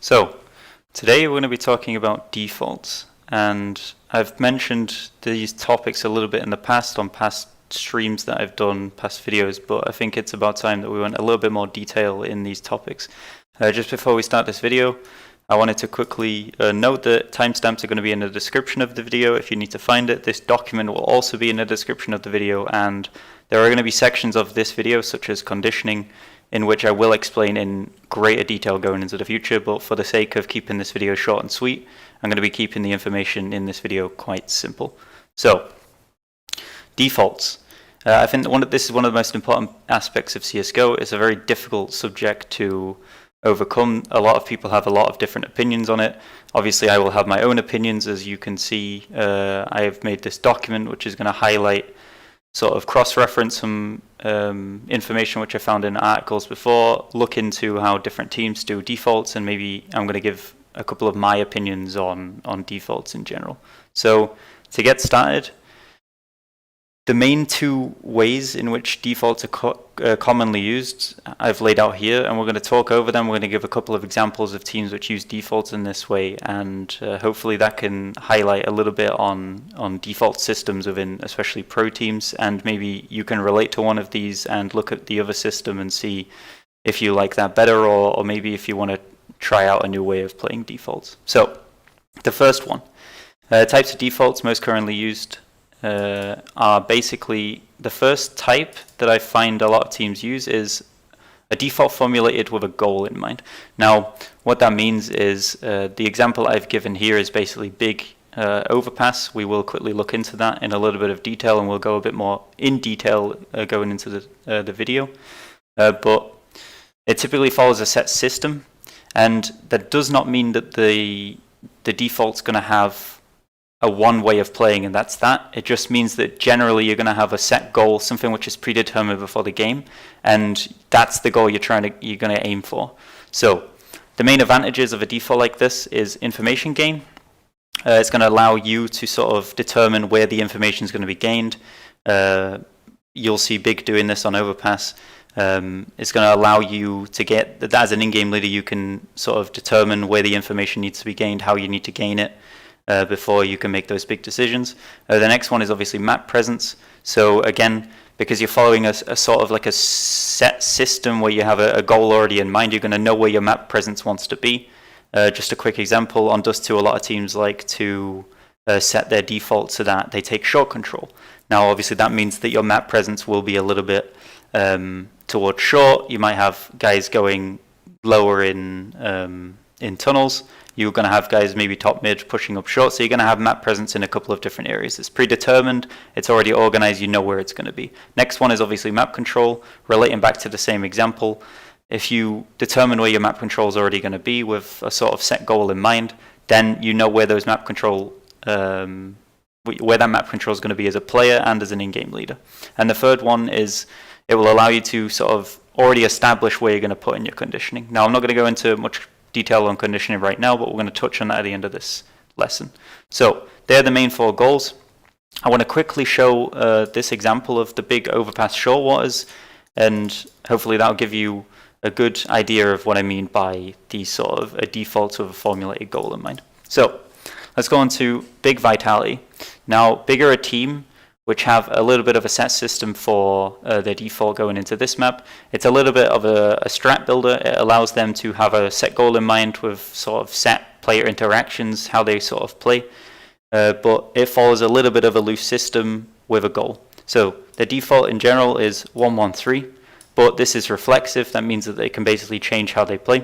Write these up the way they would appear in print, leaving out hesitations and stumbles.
So, today we're going to be talking about defaults, and I've mentioned these topics a little bit in the past on past streams that I've done, past videos, but I think it's about time that we went a little bit more detail in these topics. Just before we start this video, I wanted to quickly note that timestamps are going to be in the description of the video if you need to find it. This document will also be in the description of the video, and there are going to be sections of this video, such as conditioning, in which I will explain in greater detail going into the future, but for the sake of keeping this video short and sweet, I'm going to be keeping the information in this video quite simple. So, defaults. I think this is one of the most important aspects of CSGO. It's a very difficult subject to overcome. A lot of people have a lot of different opinions on it. Obviously, I will have my own opinions. As you can see, I have made this document which is going to highlight, sort of cross-reference some information which I found in articles before, look into how different teams do defaults, and maybe I'm going to give a couple of my opinions on defaults in general. So, to get started, the main two ways in which defaults are commonly used, I've laid out here, and we're going to talk over them. We're going to give a couple of examples of teams which use defaults in this way, and hopefully that can highlight a little bit on default systems within especially pro teams, and maybe you can relate to one of these and look at the other system and see if you like that better, or maybe if you want to try out a new way of playing defaults. So, the first one, types of defaults most currently used are basically, the first type that I find a lot of teams use is a default formulated with a goal in mind. Now, what that means is, the example I've given here is basically big overpass. We will quickly look into that in a little bit of detail, and we'll go a bit more in detail going into the video. But it typically follows a set system, and that does not mean that the default's going to have a one way of playing, and that's that. It just means that generally you're going to have a set goal, something which is predetermined before the game, and that's the goal you're going to aim for. So the main advantages of a default like this is information gain. It's going to allow you to sort of determine where the information is going to be gained. You'll see Big doing this on overpass. It's going to allow you to get that as an in-game leader. You can sort of determine where the information needs to be gained, how you need to gain it, before you can make those big decisions. The next one is obviously map presence. So again, because you're following a sort of like a set system where you have a goal already in mind, you're going to know where your map presence wants to be. Just a quick example, on Dust 2 a lot of teams like to set their default so that they take short control. Now obviously that means that your map presence will be a little bit towards short. You might have guys going lower in tunnels. You're going to have guys maybe top mid pushing up short, so you're going to have map presence in a couple of different areas. It's predetermined, it's already organized, you know where it's going to be. Next one is obviously map control, relating back to the same example. If you determine where your map control is already going to be with a sort of set goal in mind, then you know where those map control, where that map control is going to be as a player and as an in-game leader. And the third one is, it will allow you to sort of already establish where you're going to put in your conditioning. Now I'm not going to go into much detail on conditioning right now, but we're going to touch on that at the end of this lesson. So they're the main four goals. I want to quickly show this example of the big overpass short waters, and hopefully that'll give you a good idea of what I mean by these sort of a default with a formulated goal in mind. So let's go on to big vitality. Now, big are a team which have a little bit of a set system for their default going into this map. It's a little bit of a strat builder. It allows them to have a set goal in mind with sort of set player interactions, how they sort of play. But it follows a little bit of a loose system with a goal. So the default in general is 1-1-3, but this is reflexive. That means that they can basically change how they play.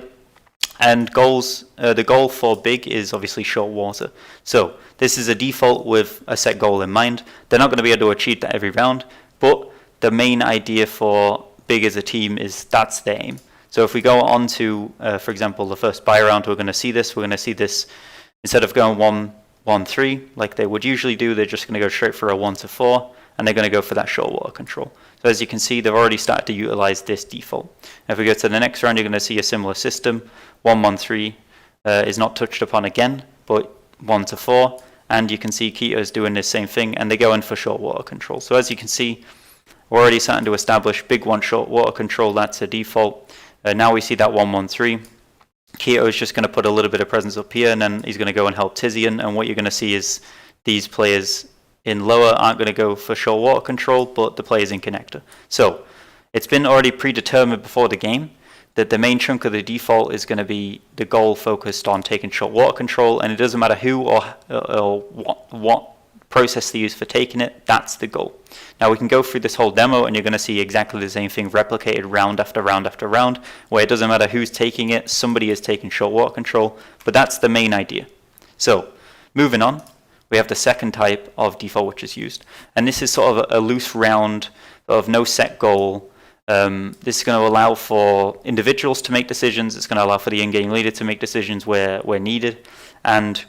And goals, the goal for big is obviously short water. So this is a default with a set goal in mind. They're not going to be able to achieve that every round, but the main idea for big as a team is that's their aim. So if we go on to, for example, the first buy round, we're going to see this. We're going to see this, instead of going 1-1-3 like they would usually do, they're just going to go straight for a 1-4, and they're going to go for that short water control. So as you can see, they've already started to utilize this default. If we go to the next round, you're going to see a similar system. 1-1-3 is not touched upon again, but 1-4, and you can see Keto is doing the same thing, and they go in for short water control. So as you can see, we're already starting to establish big one short water control. That's a default. Now we see that 1-1-3. Keto is just going to put a little bit of presence up here, and then he's going to go and help Tizian. And what you're going to see is these players in lower aren't going to go for short water control, but the players in connector. So it's been already predetermined before the game that the main chunk of the default is going to be the goal focused on taking short water control, and it doesn't matter who or what process they use for taking it, that's the goal. Now we can go through this whole demo and you're going to see exactly the same thing replicated round after round after round, where it doesn't matter who's taking it, somebody is taking short water control, but that's the main idea. So moving on, we have the second type of default which is used, and this is sort of a loose round of no set goal. This is going to allow for individuals to make decisions, it's going to allow for the in-game leader to make decisions where needed, and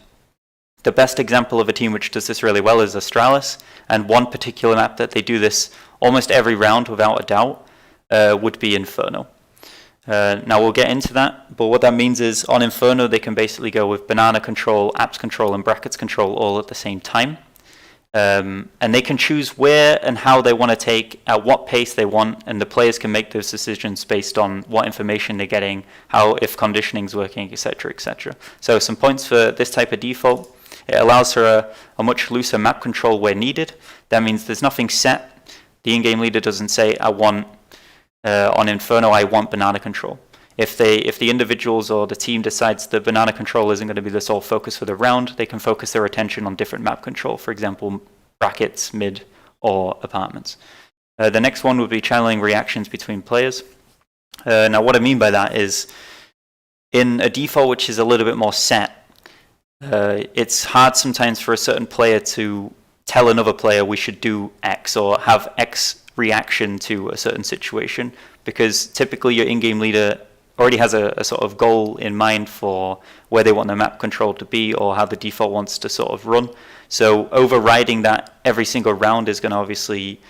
the best example of a team which does this really well is Astralis, and one particular map that they do this almost every round without a doubt would be Inferno. Now we'll get into that, but what that means is on Inferno they can basically go with banana control, apps control and brackets control all at the same time. And they can choose where and how they want to take, at what pace they want, and the players can make those decisions based on what information they're getting, how, if conditioning's working, etc., etc. So some points for this type of default. It allows for a much looser map control where needed. That means there's nothing set. The in-game leader doesn't say, I want, on Inferno, I want banana control. If the individuals or the team decides the banana control isn't going to be the sole focus for the round, they can focus their attention on different map control, for example, brackets, mid, or apartments. The next one would be channeling reactions between players. Now what I mean by that is, in a default which is a little bit more set, it's hard sometimes for a certain player to tell another player we should do X or have X reaction to a certain situation, because typically your in-game leader already has a sort of goal in mind for where they want the map control to be or how the default wants to sort of run. So overriding that every single round is going to obviously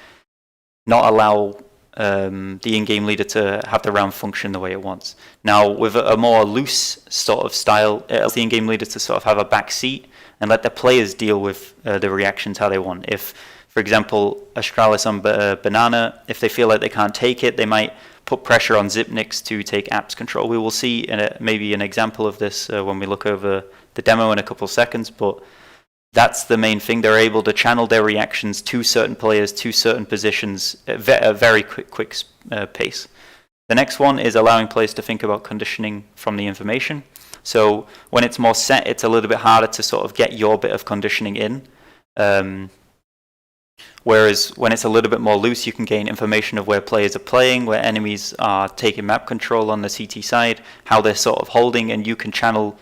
not allow the in-game leader to have the round function the way it wants. Now with a more loose sort of style, it allows the in-game leader to sort of have a back seat and let the players deal with the reactions how they want. If, for example, Astralis on banana, if they feel like they can't take it, they might put pressure on Zipnix to take apps control. We will see maybe an example of this when we look over the demo in a couple of seconds, but that's the main thing. They're able to channel their reactions to certain players, to certain positions at a very quick pace. The next one is allowing players to think about conditioning from the information. So when it's more set, it's a little bit harder to sort of get your bit of conditioning in. Whereas when it's a little bit more loose, you can gain information of where players are playing, where enemies are taking map control on the CT side, how they're sort of holding, and you can channel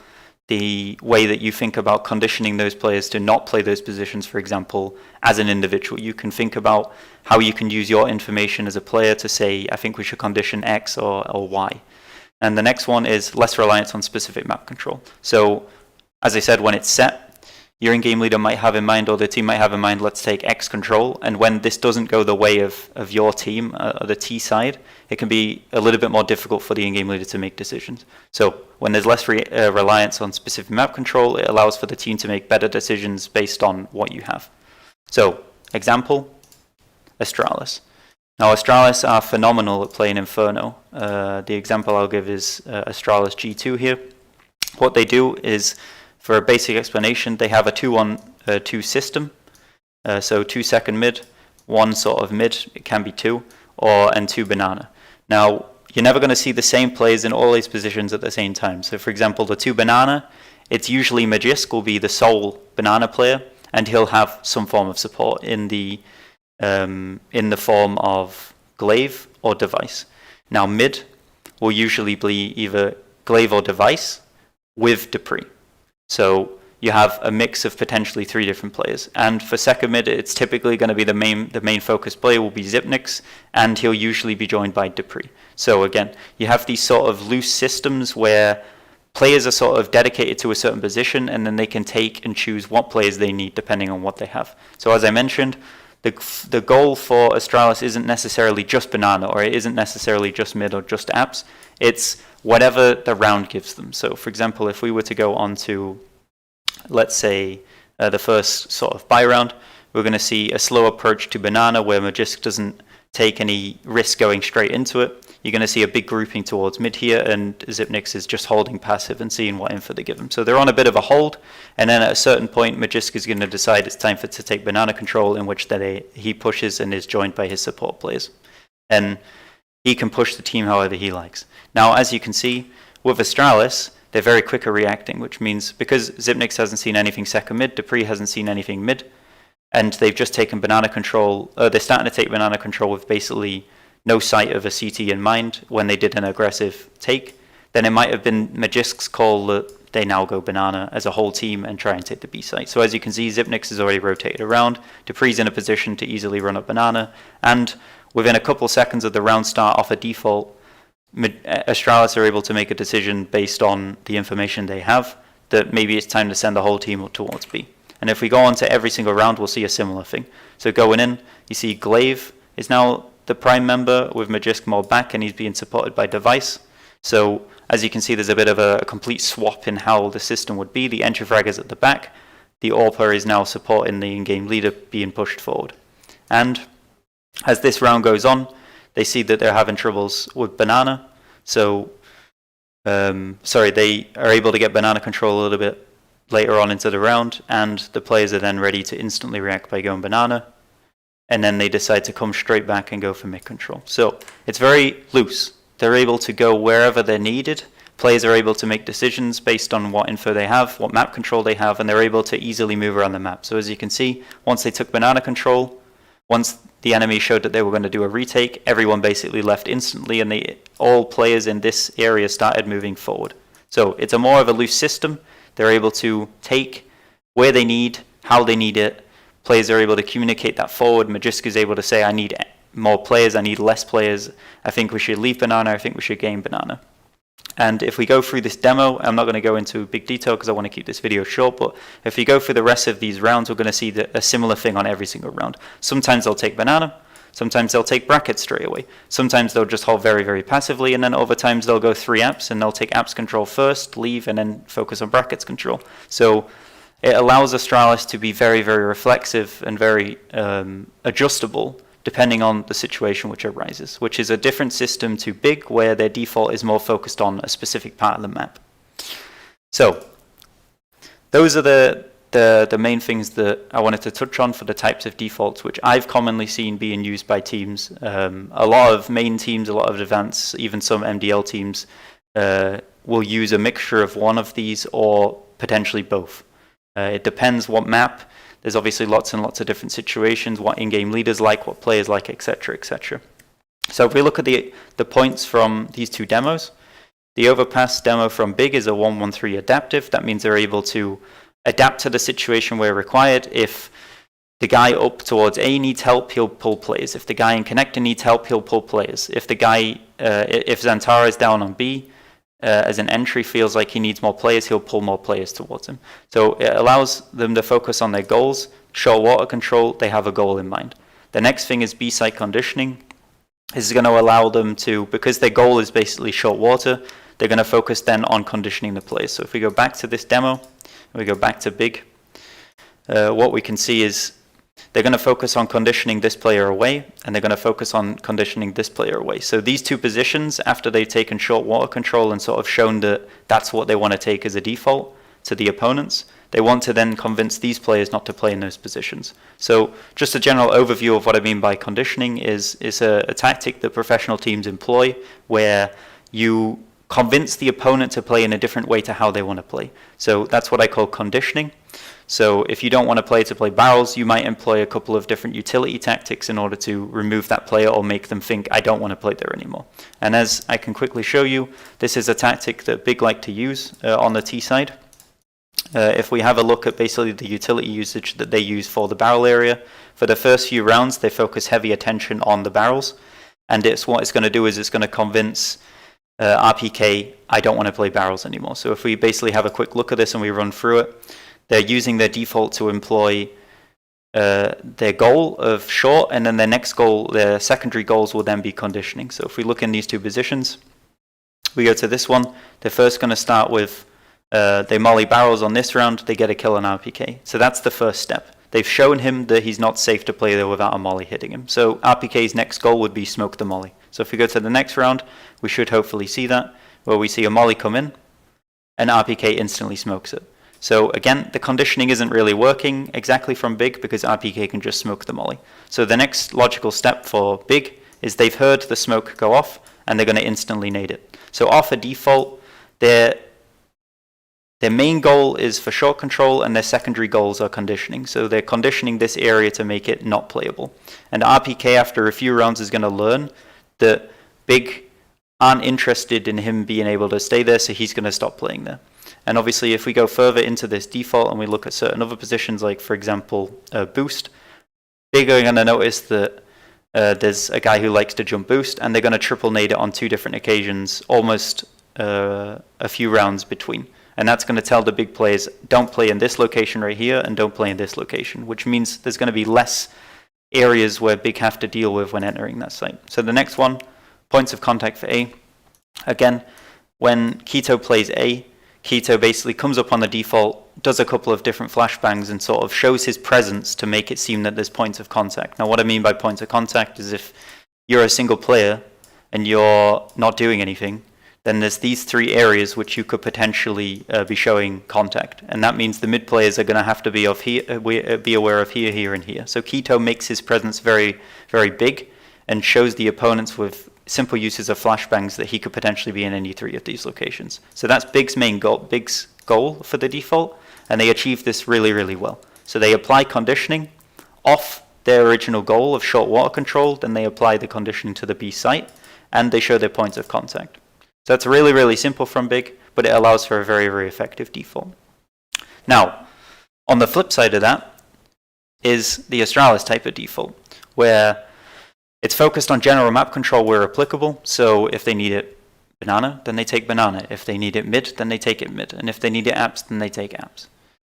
the way that you think about conditioning those players to not play those positions, for example, as an individual. You can think about how you can use your information as a player to say, I think we should condition X or Y. And the next one is less reliance on specific map control. So, as I said, when it's set, your in-game leader might have in mind, or the team might have in mind, let's take X control, and when this doesn't go the way of your team, the T side, it can be a little bit more difficult for the in-game leader to make decisions. So when there's less reliance on specific map control, it allows for the team to make better decisions based on what you have. So, example, Astralis. Now Astralis are phenomenal at playing Inferno. The example I'll give is Astralis G2 here. What they do is, for a basic explanation, they have a 2-on-2 system. So 2 second mid, 1 sort of mid, it can be 2, and 2 banana. Now, you're never going to see the same players in all these positions at the same time. So for example, the 2 banana, it's usually Magisk will be the sole banana player, and he'll have some form of support in the form of glaive or device. Now mid will usually be either glaive or device with Dupree. So you have a mix of potentially 3 different players. And for second mid, it's typically going to be the main focus player will be Zipnix, and he'll usually be joined by Dupree. So again, you have these sort of loose systems where players are sort of dedicated to a certain position, and then they can take and choose what players they need depending on what they have. So as I mentioned, the goal for Astralis isn't necessarily just banana, or it isn't necessarily just mid or just apps. It's whatever the round gives them. So for example, if we were to go on to, let's say, the first sort of buy round, we're going to see a slow approach to banana where Magisk doesn't take any risk going straight into it. you're going to see a big grouping towards mid here, and Xypnix is just holding passive and seeing what info they give him. So they're on a bit of a hold, and then at a certain point, Magisk is going to decide it's time to take banana control, in which he pushes and is joined by his support players. And he can push the team however he likes. Now, as you can see, with Astralis, they're very quick at reacting, which means because Xypnix hasn't seen anything second mid, Dupree hasn't seen anything mid, and they've just taken banana control, they're starting to take banana control with basically no sight of a CT in mind when they did an aggressive take, then it might have been Magisk's call that they now go banana as a whole team and try and take the B site. So as you can see, Xypnix has already rotated around, Dupree's in a position to easily run up banana, and within a couple seconds of the round start off a default, Astralis are able to make a decision based on the information they have that maybe it's time to send the whole team up towards B. And if we go on to every single round, we'll see a similar thing. So going in, you see Glaive is now the prime member with Magisk more back, and he's being supported by Device. So as you can see, there's a bit of a complete swap in how the system would be. The entry frag is at the back. The AWPer is now supporting the in-game leader being pushed forward. And as this round goes on, they see that they're having troubles with banana. So, they are able to get banana control a little bit later on into the round, and the players are then ready to instantly react by going banana, and then they decide to come straight back and go for mid control. So it's very loose. They're able to go wherever they're needed. Players are able to make decisions based on what info they have, what map control they have, and they're able to easily move around the map. So as you can see, once they took banana control, once the enemy showed that they were going to do a retake, everyone basically left instantly, and all players in this area started moving forward. So it's a more of a loose system. They're able to take where they need, how they need it. Players are able to communicate that forward. Magisk is able to say, I need more players, I need less players. I think we should leave banana, I think we should gain banana. And if we go through this demo, I'm not going to go into big detail because I want to keep this video short, but if we go through the rest of these rounds, we're going to see a similar thing on every single round. Sometimes they'll take banana, sometimes they'll take brackets straight away. Sometimes they'll just hold very, very passively, and then over times they'll go 3 apps, and they'll take apps control first, leave, and then focus on brackets control. So it allows Astralis to be very, very reflexive and very adjustable depending on the situation which arises, which is a different system to Big, where their default is more focused on a specific part of the map. So those are the main things that I wanted to touch on for the types of defaults which I've commonly seen being used by teams. A lot of main teams, a lot of advanced, even some MDL teams will use a mixture of one of these or potentially both. It depends what map. There's obviously lots and lots of different situations, what in-game leaders like, what players like, etc., etc. So if we look at the points from these two demos, the overpass demo from Big is a 113 adaptive. That means they're able to adapt to the situation where required. If the guy up towards A needs help, he'll pull players. If the guy in connector needs help, he'll pull players. If the guy, if Xantara is down on B, as an entry feels like he needs more players, he'll pull more players towards him. So it allows them to focus on their goals. Short water control, they have a goal in mind. The next thing is B-site conditioning. This is going to allow them to, because their goal is basically short water, they're going to focus then on conditioning the players. So if we go back to this demo, we go back to Big, what we can see is they're going to focus on conditioning this player away, and they're going to focus on conditioning this player away. So these two positions, after they've taken short water control and sort of shown that that's what they want to take as a default to the opponents, they want to then convince these players not to play in those positions. So just a general overview of what I mean by conditioning is a tactic that professional teams employ where you convince the opponent to play in a different way to how they want to play. So that's what I call conditioning. So if you don't want to play barrels, you might employ a couple of different utility tactics in order to remove that player or make them think, I don't want to play there anymore. And as I can quickly show you, this is a tactic that Big like to use on the T side. If we have a look at basically the utility usage that they use for the barrel area, for the first few rounds, they focus heavy attention on the barrels. And what it's going to do is it's going to convince RPK, I don't want to play barrels anymore. So if we basically have a quick look at this and we run through it, they're using their default to employ their goal of short, and then their next goal, their secondary goals will then be conditioning. So if we look in these two positions, we go to this one, they're first going to start with, they molly barrels on this round, they get a kill on RPK. So that's the first step. They've shown him that he's not safe to play there without a molly hitting him. So RPK's next goal would be smoke the molly. So if we go to the next round, we should hopefully see that, where we see a molly come in, and RPK instantly smokes it. So again, the conditioning isn't really working exactly from Big because RPK can just smoke the molly. So the next logical step for Big is they've heard the smoke go off, and they're going to instantly nade it. So off a default, their main goal is for short control, and their secondary goals are conditioning. So they're conditioning this area to make it not playable. And RPK, after a few rounds, is going to learn that Big aren't interested in him being able to stay there, so he's going to stop playing there. And obviously, if we go further into this default and we look at certain other positions, like, for example, boost, Big are going to notice that there's a guy who likes to jump boost, and they're going to triple nade it on 2 different occasions, almost a few rounds between. And that's going to tell the Big players, don't play in this location right here, and don't play in this location, which means there's going to be less areas where Big have to deal with when entering that site. So the next one, points of contact for A. Again, when Keto plays A, Keto basically comes up on the default, does a couple of different flashbangs, and sort of shows his presence to make it seem that there's points of contact. Now, what I mean by points of contact is if you're a single player and you're not doing anything, then there's these 3 areas which you could potentially be showing contact. And that means the mid players are going to have to be aware of here, here, and here. So Keto makes his presence very, very big and shows the opponents with simple uses of flashbangs that he could potentially be in any 3 of these locations. So that's Big's main goal, Big's goal for the default, and they achieve this really, really well. So they apply conditioning off their original goal of short water control, then they apply the conditioning to the B site, and they show their points of contact. So that's really, really simple from Big, but it allows for a very, very effective default. Now, on the flip side of that is the Astralis type of default, where it's focused on general map control where applicable. So if they need it banana, then they take banana. If they need it mid, then they take it mid. And if they need it apps, then they take apps.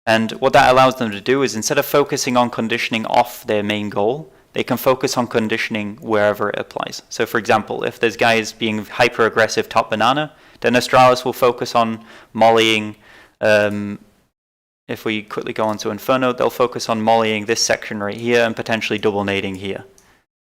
And what that allows them to do is, instead of focusing on conditioning off their main goal, they can focus on conditioning wherever it applies. So for example, if there's guys being hyper aggressive top banana, then Astralis will focus on mollying. If we quickly go on to Inferno, they'll focus on mollying this section right here and potentially double nading here.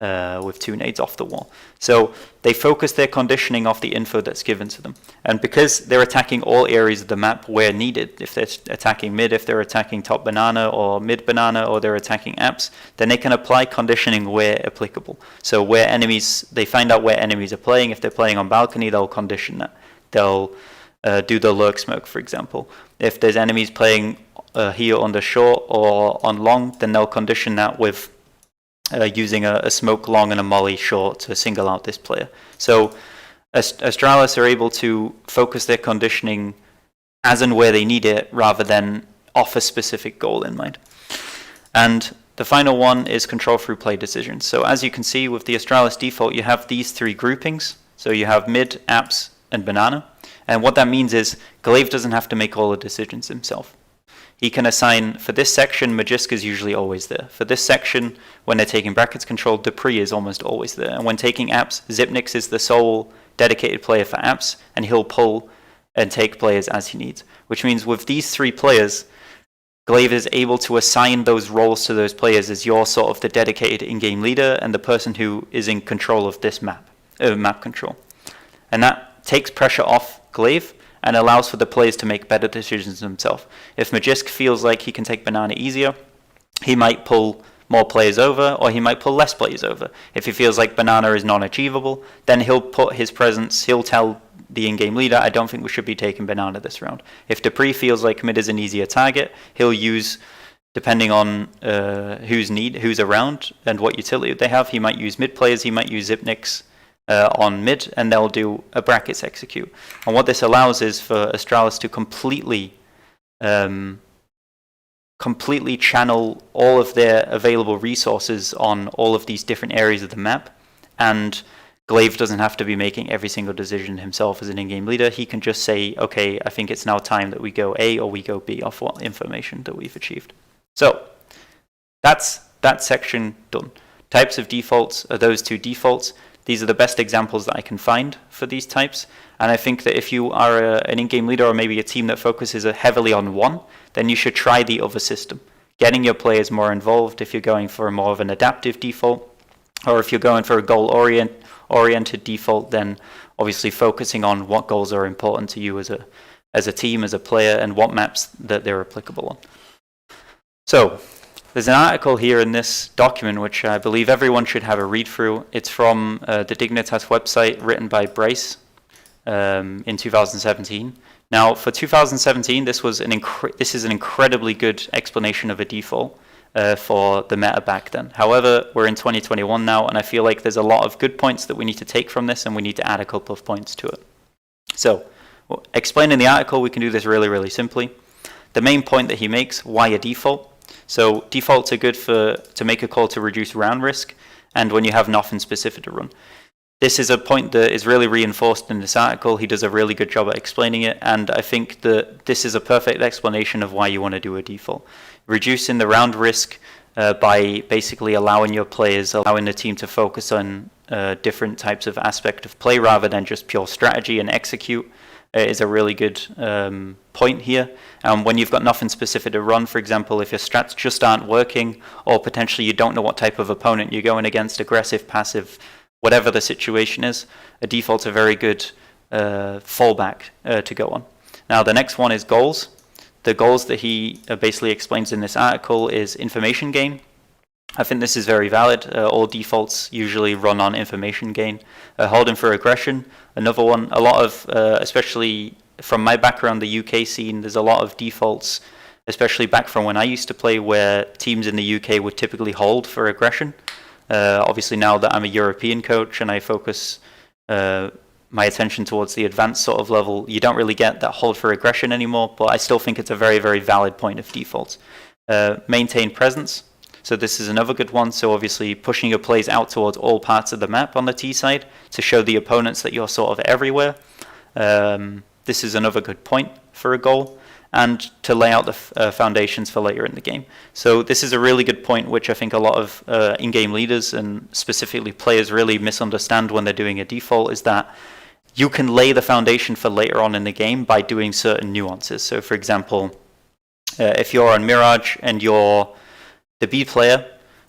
With 2 nades off the wall. So they focus their conditioning off the info that's given to them. And because they're attacking all areas of the map where needed, if they're attacking mid, if they're attacking top banana or mid banana, or they're attacking apps, then they can apply conditioning where applicable. So where enemies, they find out where enemies are playing. If they're playing on balcony, they'll condition that. They'll do the lurk smoke, for example. If there's enemies playing here on the short or on long, then they'll condition that with using a smoke long and a molly short to single out this player. So Astralis are able to focus their conditioning as and where they need it, rather than off a specific goal in mind. And the final one is control through play decisions. So as you can see with the Astralis default, you have these 3 groupings. So you have mid, apps, and banana. And what that means is Glaive doesn't have to make all the decisions himself. He can assign, for this section, Magisk is usually always there. For this section, when they're taking brackets control, Dupree is almost always there. And when taking apps, Zipnix is the sole dedicated player for apps, and he'll pull and take players as he needs. Which means with these 3 players, Glaive is able to assign those roles to those players as you're sort of the dedicated in-game leader and the person who is in control of this map control. And that takes pressure off Glaive and allows for the players to make better decisions themselves. If Magisk feels like he can take banana easier, he might pull more players over, or he might pull less players over. If he feels like banana is non-achievable, then he'll put his presence, he'll tell the in-game leader, I don't think we should be taking banana this round. If Dupree feels like mid is an easier target, he'll use, depending on who's around and what utility they have, he might use mid players, he might use Zipnix, on mid, and they'll do a brackets execute. And what this allows is for Astralis to completely channel all of their available resources on all of these different areas of the map, and Glaive doesn't have to be making every single decision himself as an in-game leader. He can just say, okay, I think it's now time that we go A or we go B off what information that we've achieved. So that's that section done. Types of defaults are those 2 defaults. These are the best examples that I can find for these types. And I think that if you are an in-game leader, or maybe a team that focuses heavily on one, then you should try the other system. Getting your players more involved if you're going for more of an adaptive default, Or if you're going for a goal-oriented default, then obviously focusing on what goals are important to you as a team, as a player, and what maps that they're applicable on. So there's an article here in this document which I believe everyone should have a read through. It's from the Dignitas website, written by Brace in 2017. Now, for 2017, this is an incredibly good explanation of a default for the meta back then. However, we're in 2021 now, and I feel like there's a lot of good points that we need to take from this, and we need to add a couple of points to it. So, explaining the article, we can do this really, really simply. The main point that he makes, why a default? So defaults are good to make a call to reduce round risk, and when you have nothing specific to run. This is a point that is really reinforced in this article. He does a really good job at explaining it, and I think that this is a perfect explanation of why you want to do a default. Reducing the round risk by basically allowing your players, allowing the team to focus on different types of aspect of play rather than just pure strategy and execute is a really good point here. When you've got nothing specific to run, for example, if your strats just aren't working, or potentially you don't know what type of opponent you're going against, aggressive, passive, whatever the situation is, a default's a very good fallback to go on. Now, the next one is goals. The goals that he basically explains in this article is information gain. I think this is very valid. All defaults usually run on information gain. Holding for aggression, another one. A lot of, especially from my background, the UK scene, there's a lot of defaults, especially back from when I used to play, where teams in the UK would typically hold for aggression. Obviously now that I'm a European coach and I focus my attention towards the advanced sort of level, you don't really get that hold for aggression anymore, but I still think it's a very, very valid point of default. Maintain presence. So this is another good one. So obviously pushing your plays out towards all parts of the map on the T side to show the opponents that you're sort of everywhere. This is another good point for a goal, and to lay out the foundations for later in the game. So this is a really good point, which I think a lot of in-game leaders and specifically players really misunderstand when they're doing a default, is that you can lay the foundation for later on in the game by doing certain nuances. So for example, if you're on Mirage and you're the B player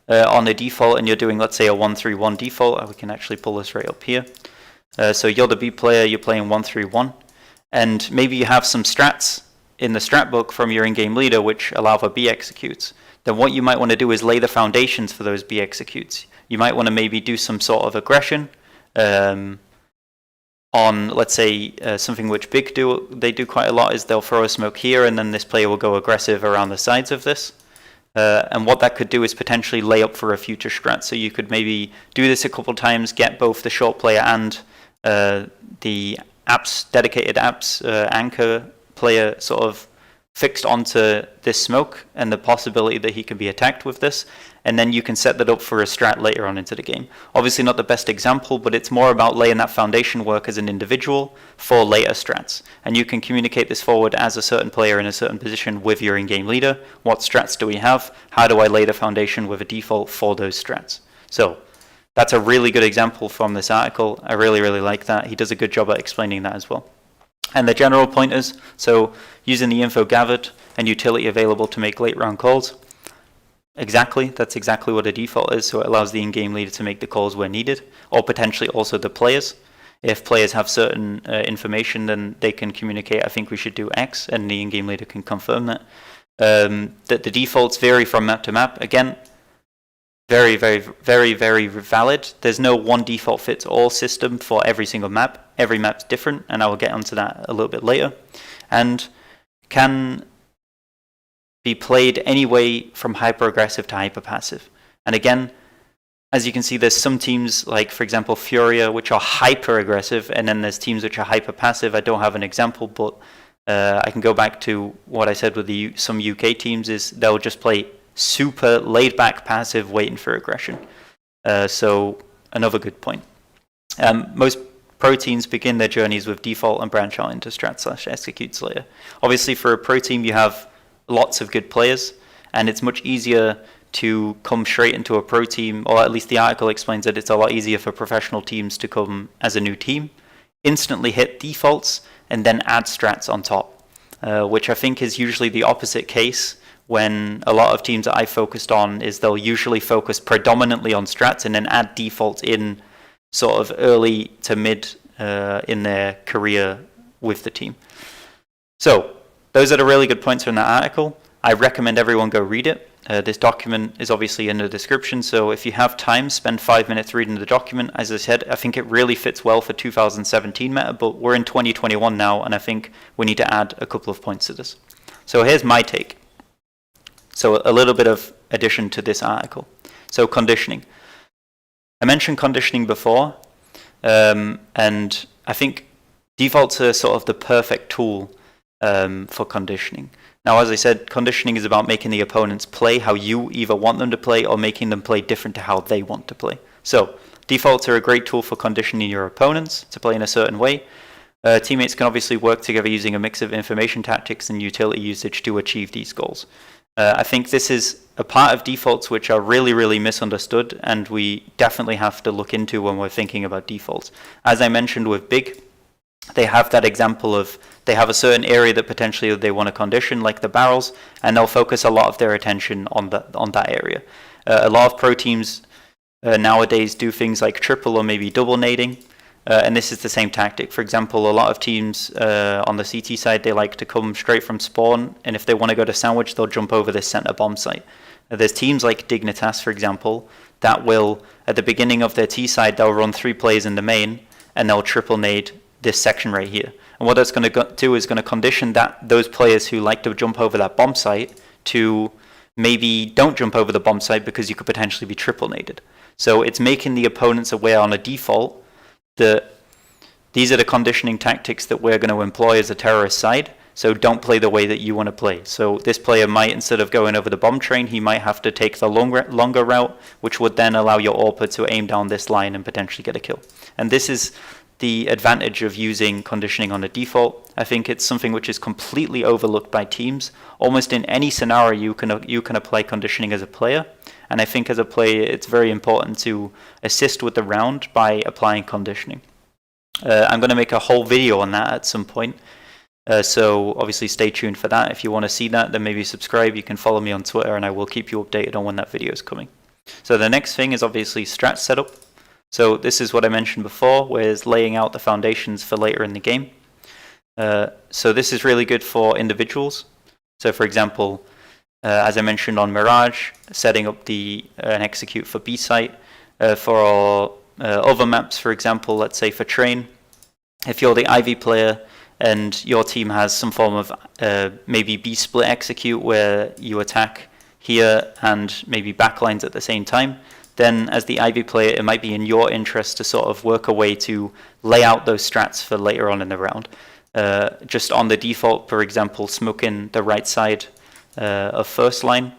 on the default and you're doing, let's say, a 1-3-1 default, we can actually pull this right up here. So you're the B player, you're playing 1-3-1, and maybe you have some strats in the strat book from your in-game leader which allow for B executes. Then what you might want to do is lay the foundations for those B executes. You might want to maybe do some sort of aggression on, let's say, something which Big they do quite a lot is they'll throw a smoke here and then this player will go aggressive around the sides of this. And what that could do is potentially lay up for a future strat. So you could maybe do this a couple times, get both the short player and the dedicated apps anchor player sort of fixed onto this smoke and the possibility that he can be attacked with this, and then you can set that up for a strat later on into the game. Obviously not the best example, but it's more about laying that foundation work as an individual for later strats, and you can communicate this forward as a certain player in a certain position with your in-game leader. What strats do we have? How do I lay the foundation with a default for those strats? So that's a really good example from this article. I really, really like that. He does a good job at explaining that as well. And the general pointers, so using the info gathered and utility available to make late round calls. That's exactly what a default is. So it allows the in-game leader to make the calls where needed, or potentially also the players. If players have certain information, then they can communicate, I think we should do X, and the in-game leader can confirm that. That the defaults vary from map to map. Again, very, very, very, very valid. There's no one default fits all system for every single map. Every map's different, and I will get onto that a little bit later. And can be played anyway from hyper-aggressive to hyper-passive. And again, as you can see, there's some teams like, for example, Furia, which are hyper-aggressive, and then there's teams which are hyper-passive. I don't have an example, but I can go back to what I said with some UK teams is they'll just play super laid-back passive, waiting for aggression. So another good point. Most pro teams begin their journeys with default and branch out into strat/executes later. Obviously, for a pro team, you have lots of good players, and it's much easier to come straight into a pro team, or at least the article explains that it's a lot easier for professional teams to come as a new team, instantly hit defaults, and then add strats on top, which I think is usually the opposite case when a lot of teams that I focused on is they'll usually focus predominantly on strats and then add defaults in sort of early to mid in their career with the team. So those are the really good points from that article. I recommend everyone go read it. This document is obviously in the description, so if you have time, spend 5 minutes reading the document. As I said, I think it really fits well for 2017 meta, but we're in 2021 now, and I think we need to add a couple of points to this. So here's my take. So a little bit of addition to this article. So conditioning. I mentioned conditioning before, and I think defaults are sort of the perfect tool for conditioning. Now, as I said, conditioning is about making the opponents play how you either want them to play or making them play different to how they want to play. So defaults are a great tool for conditioning your opponents to play in a certain way. Teammates can obviously work together using a mix of information tactics and utility usage to achieve these goals. I think this is a part of defaults which are really, really misunderstood, and we definitely have to look into when we're thinking about defaults. As I mentioned with Big, they have that example of they have a certain area that potentially they want to condition, like the barrels, and they'll focus a lot of their attention on that area. A lot of pro teams nowadays do things like triple or maybe double nading, and this is the same tactic. For example, a lot of teams on the CT side, they like to come straight from spawn, and if they want to go to sandwich, they'll jump over this center bomb site. There's teams like Dignitas, for example, that will, at the beginning of their T side, they'll run 3 plays in the main, and they'll triple nade this section right here. And what that's going to do is going to condition those players who like to jump over that bomb site to maybe don't jump over the bomb site because you could potentially be triple naded. So it's making the opponents aware on a default that these are the conditioning tactics that we're going to employ as a terrorist side, so don't play the way that you want to play. So this player might, instead of going over the bomb train, he might have to take the longer route, which would then allow your AWPer to aim down this line and potentially get a kill. And this is the advantage of using conditioning on a default. I think it's something which is completely overlooked by teams. Almost in any scenario you can apply conditioning as a player, and I think as a player it's very important to assist with the round by applying conditioning. I'm going to make a whole video on that at some point, so obviously stay tuned for that. If you want to see that, then maybe subscribe. You can follow me on Twitter and I will keep you updated on when that video is coming. So the next thing is obviously strat setup. So this is what I mentioned before, whereas laying out the foundations for later in the game. So this is really good for individuals. So for example, as I mentioned on Mirage, setting up an execute for B site. For other maps, for example, let's say for Train, if you're the Ivy player and your team has some form of maybe B split execute where you attack here and maybe backlines at the same time, then as the Ivy player, it might be in your interest to sort of work a way to lay out those strats for later on in the round. Just on the default, for example, smoking the right side of first line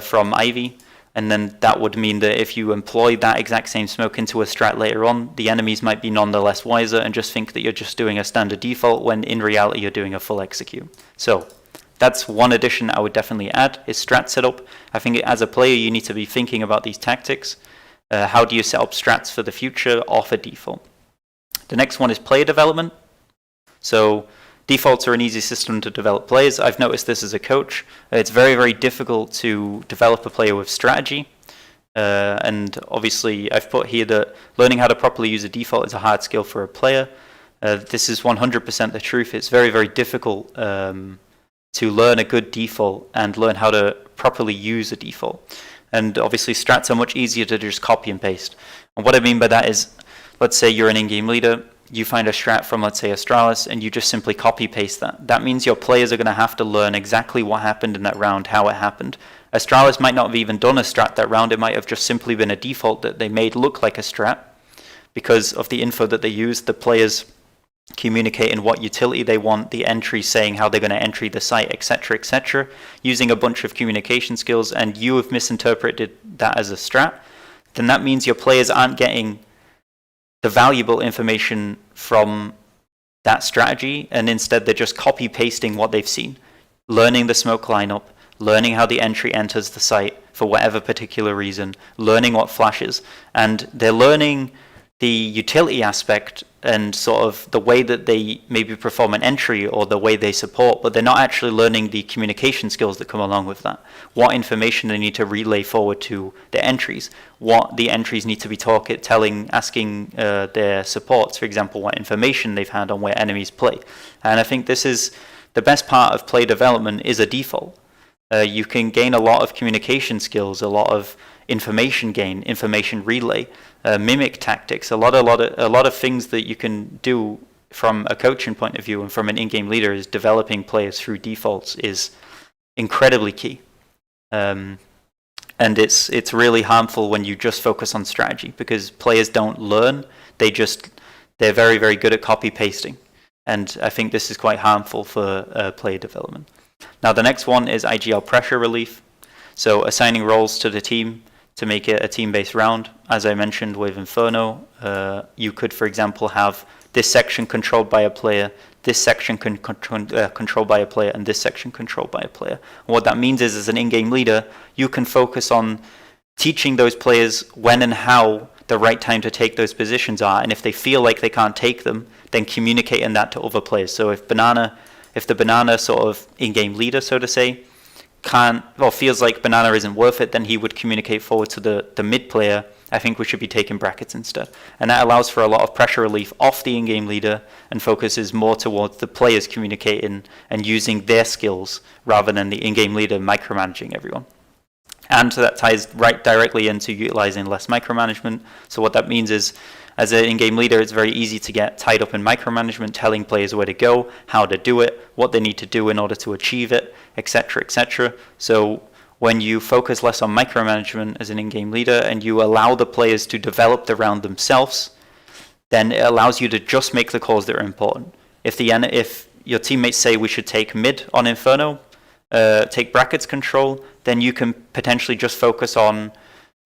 from Ivy, and then that would mean that if you employ that exact same smoke into a strat later on, the enemies might be nonetheless wiser and just think that you're just doing a standard default when in reality you're doing a full execute. So that's one addition I would definitely add, is strat setup. I think as a player you need to be thinking about these tactics. How do you set up strats for the future off a default? The next one is player development. So defaults are an easy system to develop players. I've noticed this as a coach. It's very, very difficult to develop a player with strategy. And obviously I've put here that learning how to properly use a default is a hard skill for a player. This is 100% the truth. It's very, very difficult to learn a good default and learn how to properly use a default. And obviously strats are much easier to just copy and paste. And what I mean by that is, let's say you're an in-game leader, you find a strat from, let's say, Astralis, and you just simply copy paste that. That means your players are going to have to learn exactly what happened in that round, how it happened. Astralis might not have even done a strat that round. It might have just simply been a default that they made look like a strat because of the info that they used, the players communicating what utility they want, the entry saying how they're going to entry the site, etc., using a bunch of communication skills, and you have misinterpreted that as a strat, then that means your players aren't getting the valuable information from that strategy, and instead they're just copy pasting what they've seen, learning the smoke lineup, learning how the entry enters the site for whatever particular reason, learning what flashes, and they're learning the utility aspect and sort of the way that they maybe perform an entry or the way they support, but they're not actually learning the communication skills that come along with that. What information they need to relay forward to their entries, what the entries need to be asking their supports, for example, what information they've had on where enemies play. And I think this is the best part of play development is a default. You can gain a lot of communication skills, a lot of information gain, information relay, mimic tactics, a lot of things that you can do from a coaching point of view and from an in-game leader. Is developing players through defaults is incredibly key, and it's really harmful when you just focus on strategy, because players don't learn; they're very, very good at copy pasting, and I think this is quite harmful for player development. Now the next one is IGL pressure relief. So assigning roles to the team to make it a team-based round. As I mentioned with Inferno, you could, for example, have this section controlled by a player, this section controlled by a player, and this section controlled by a player. And what that means is, as an in-game leader, you can focus on teaching those players when and how the right time to take those positions are, and if they feel like they can't take them, then communicating that to other players. So if the banana sort of in-game leader, so to say, feels like banana isn't worth it, then he would communicate forward to the mid player, I think we should be taking brackets instead. And that allows for a lot of pressure relief off the in-game leader and focuses more towards the players communicating and using their skills rather than the in-game leader micromanaging everyone. And that ties right directly into utilizing less micromanagement. So what that means is, as an in-game leader, it's very easy to get tied up in micromanagement, telling players where to go, how to do it, what they need to do in order to achieve it, etc., etc. So when you focus less on micromanagement as an in-game leader and you allow the players to develop the round themselves, then it allows you to just make the calls that are important. If your teammates say we should take mid on Inferno, take brackets control, then you can potentially just focus on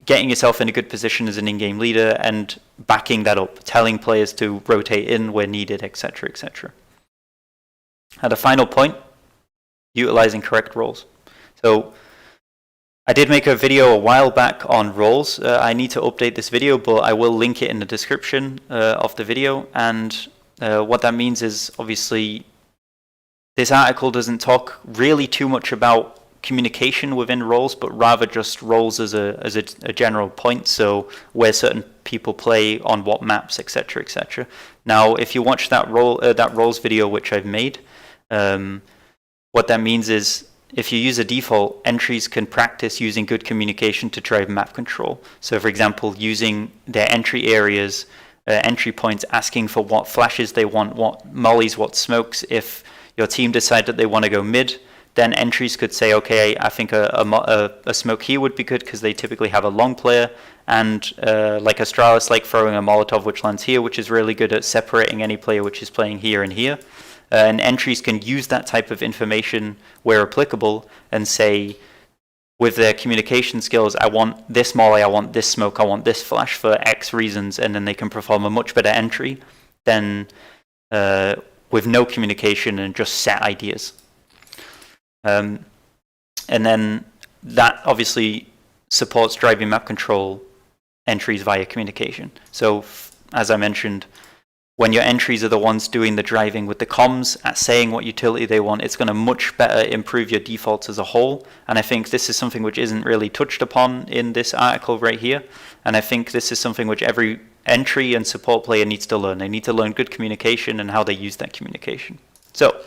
getting yourself in a good position as an in-game leader and backing that up, telling players to rotate in where needed, etc., etc. At a final point, utilizing correct roles. So I did make a video a while back on roles. I need to update this video, but I will link it in the description of the video. And what that means is, obviously, this article doesn't talk really too much about communication within roles, but rather just roles as a general point. So where certain people play on what maps, etc., etc. Now, if you watch that roles video which I've made, what that means is, if you use a default, entries can practice using good communication to drive map control. So, for example, using their entry areas, entry points, asking for what flashes they want, what mollies, what smokes. If your team decide that they want to go mid, then entries could say, okay, I think a smoke here would be good because they typically have a long player, and like Astralis, like throwing a Molotov which lands here, which is really good at separating any player which is playing here and here. And entries can use that type of information where applicable and say, with their communication skills, I want this molly, I want this smoke, I want this flash for X reasons, and then they can perform a much better entry than with no communication and just set ideas. And then that obviously supports driving map control entries via communication. So as I mentioned, when your entries are the ones doing the driving with the comms at saying what utility they want, it's going to much better improve your defaults as a whole. And I think this is something which isn't really touched upon in this article right here. And I think this is something which every entry and support player needs to learn. They need to learn good communication and how they use that communication. So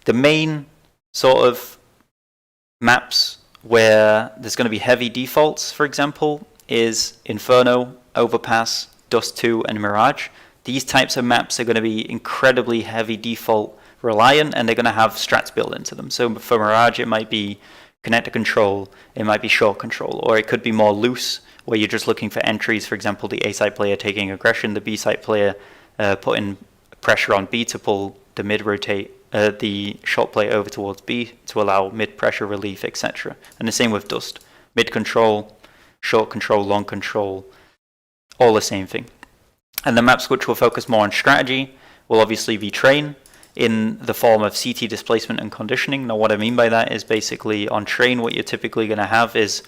the main sort of maps where there's going to be heavy defaults, for example, is Inferno, Overpass, Dust 2, and Mirage. These types of maps are going to be incredibly heavy default reliant, and they're going to have strats built into them. So for Mirage, it might be connector control, it might be short control, or it could be more loose, where you're just looking for entries, for example, the A side player taking aggression, the B side player putting pressure on B to pull the mid rotate, the short player over towards B to allow mid pressure relief, etc. And the same with Dust. Mid control, short control, long control, all the same thing. And the maps which will focus more on strategy will obviously be train in the form of CT displacement and conditioning. Now what I mean by that is basically on train what you're typically going to have is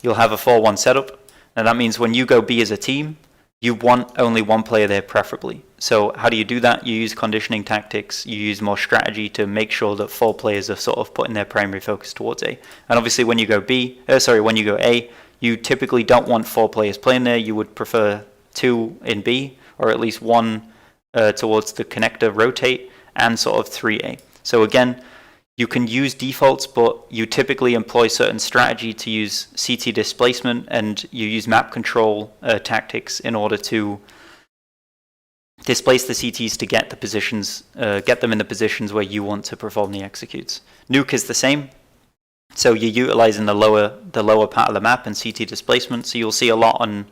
you'll have a 4-1 setup Now that means when you go B as a team, you want only one player there preferably. So how do you do that? You use conditioning tactics, you use more strategy to make sure that 4 players are sort of putting their primary focus towards A. And obviously when you go when you go A, you typically don't want 4 players playing there. You would prefer 2 in B, or at least 1 towards the connector rotate, and sort of 3A. So again, you can use defaults, but you typically employ certain strategy to use CT displacement, and you use map control tactics in order to displace the CTs to get the positions, get them in the positions where you want to perform the executes. Nuke is the same. So you're utilizing the lower part of the map and CT displacement. So you'll see a lot on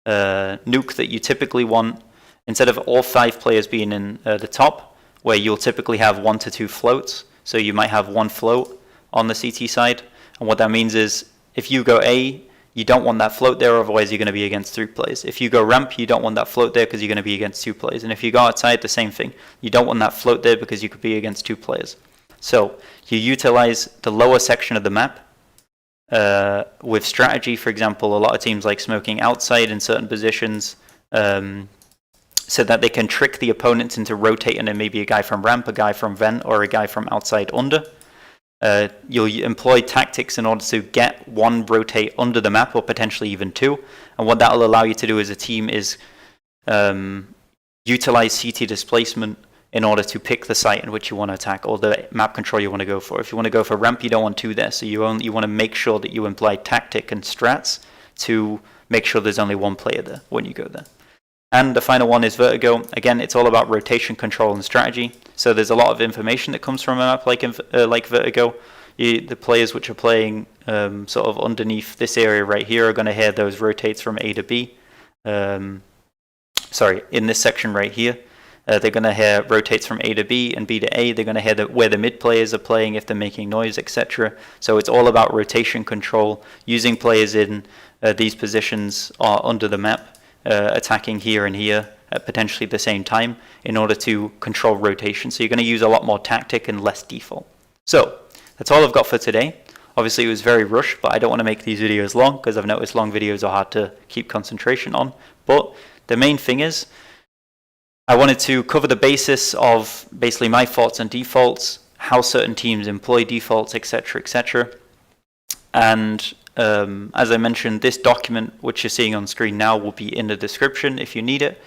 Nuke that you typically want, instead of all 5 players being in the top, where you'll typically have 1 to 2 floats. So you might have 1 float on the CT side. And what that means is if you go A, you don't want that float there, otherwise you're going to be against 3 players. If you go ramp, you don't want that float there because you're going to be against 2 players. And if you go outside, the same thing. You don't want that float there because you could be against 2 players. So you utilize the lower section of the map with strategy. For example, a lot of teams like smoking outside in certain positions, so that they can trick the opponents into rotating, and maybe a guy from ramp, a guy from vent, or a guy from outside under. You'll employ tactics in order to get 1 rotate under the map, or potentially even 2. And what that will allow you to do as a team is utilize CT displacement in order to pick the site in which you want to attack, or the map control you want to go for. If you want to go for ramp, you don't want 2 there, so you want to make sure that you employ tactic and strats to make sure there's only 1 player there when you go there. And the final one is Vertigo. Again, it's all about rotation control and strategy. So there's a lot of information that comes from a map like Vertigo. The players which are playing sort of underneath this area right here are going to hear those rotates from A to B. In this section right here, they're going to hear rotates from A to B and B to A. They're going to hear where the mid players are playing, if they're making noise, etc. So it's all about rotation control, using players in these positions under the map. Attacking here and here at potentially the same time in order to control rotation. So you're going to use a lot more tactic and less default. So that's all I've got for today. Obviously it was very rushed, but I don't want to make these videos long because I've noticed long videos are hard to keep concentration on. But the main thing is I wanted to cover the basis of basically my thoughts on defaults, how certain teams employ defaults, etc., etc. And as I mentioned, this document, which you're seeing on screen now, will be in the description if you need it.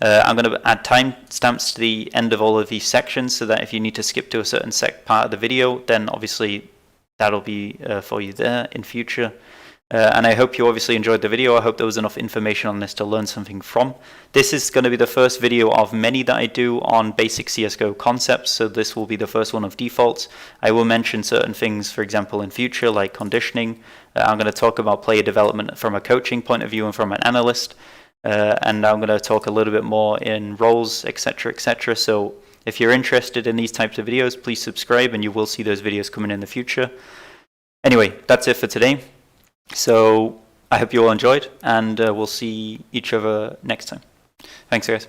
I'm going to add timestamps to the end of all of these sections so that if you need to skip to a certain part of the video, then obviously that'll be for you there in future. And I hope you obviously enjoyed the video. I hope there was enough information on this to learn something from. This is going to be the first video of many that I do on basic CSGO concepts, so this will be the first one of defaults. I will mention certain things, for example, in future, like conditioning. I'm going to talk about player development from a coaching point of view and from an analyst. And I'm going to talk a little bit more in roles, etc., etc. So if you're interested in these types of videos, please subscribe and you will see those videos coming in the future. Anyway, that's it for today. So I hope you all enjoyed, and we'll see each other next time. Thanks, guys.